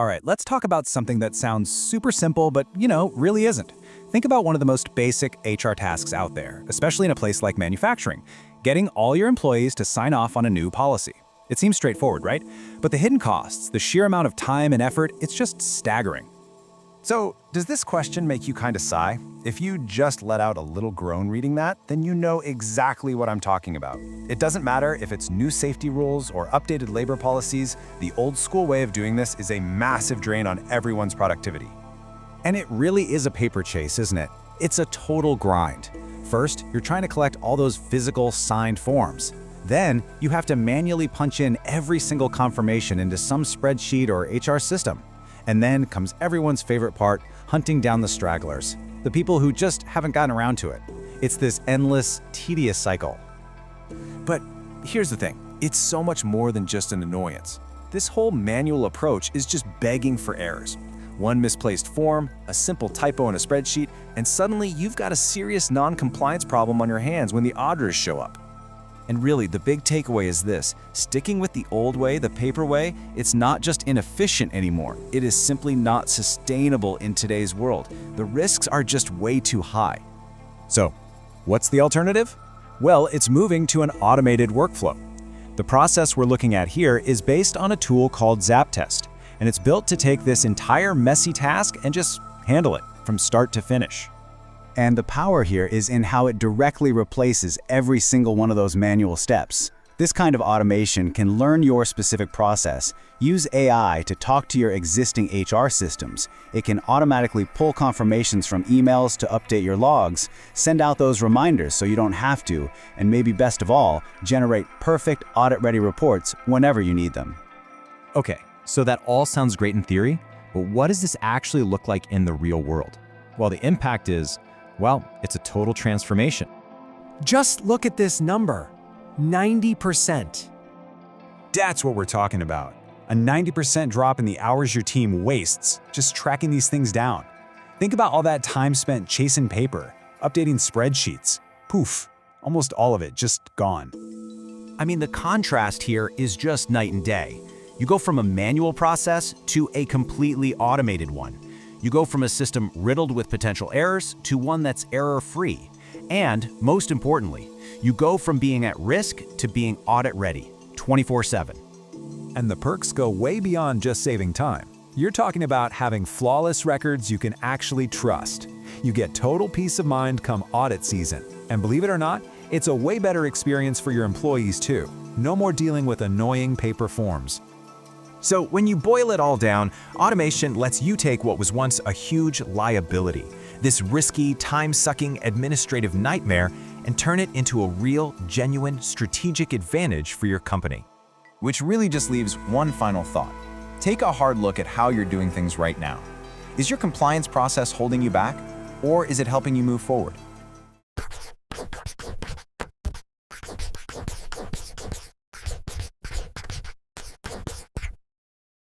All right, let's talk about something that sounds super simple, but, really isn't. Think about one of the most basic HR tasks out there, especially in a place like manufacturing, getting all your employees to sign off on a new policy. It seems straightforward, right? But the hidden costs, the sheer amount of time and effort, it's just staggering. So, does this question make you kind of sigh? If you just let out a little groan reading that, then you know exactly what I'm talking about. It doesn't matter if it's new safety rules or updated labor policies, the old school way of doing this is a massive drain on everyone's productivity. And it really is a paper chase, isn't it? It's a total grind. First, you're trying to collect all those physical signed forms. Then, you have to manually punch in every single confirmation into some spreadsheet or HR system. And then comes everyone's favorite part, hunting down the stragglers, the people who just haven't gotten around to it. It's this endless, tedious cycle. But here's the thing, it's so much more than just an annoyance. This whole manual approach is just begging for errors. One misplaced form, a simple typo in a spreadsheet, and suddenly you've got a serious non-compliance problem on your hands when the auditors show up. And really, the big takeaway is this: sticking with the old way, the paper way, it's not just inefficient anymore. It is simply not sustainable in today's world. The risks are just way too high. So, what's the alternative? Well, it's moving to an automated workflow. The process we're looking at here is based on a tool called ZAPTEST, and it's built to take this entire messy task and just handle it from start to finish. And the power here is in how it directly replaces every single one of those manual steps. This kind of automation can learn your specific process, use AI to talk to your existing HR systems. It can automatically pull confirmations from emails to update your logs, send out those reminders so you don't have to, and maybe best of all, generate perfect audit-ready reports whenever you need them. Okay, so that all sounds great in theory, but what does this actually look like in the real world? Well, the impact is, well, it's a total transformation. Just look at this number, 90%. That's what we're talking about. A 90% drop in the hours your team wastes just tracking these things down. Think about all that time spent chasing paper, updating spreadsheets. Poof, almost all of it just gone. I mean, the contrast here is just night and day. You go from a manual process to a completely automated one. You go from a system riddled with potential errors to one that's error-free. And, most importantly, you go from being at risk to being audit-ready, 24/7. And the perks go way beyond just saving time. You're talking about having flawless records you can actually trust. You get total peace of mind come audit season. And believe it or not, it's a way better experience for your employees too. No more dealing with annoying paper forms. So when you boil it all down, automation lets you take what was once a huge liability, this risky, time-sucking administrative nightmare, and turn it into a real, genuine, strategic advantage for your company. Which really just leaves one final thought. Take a hard look at how you're doing things right now. Is your compliance process holding you back, or is it helping you move forward?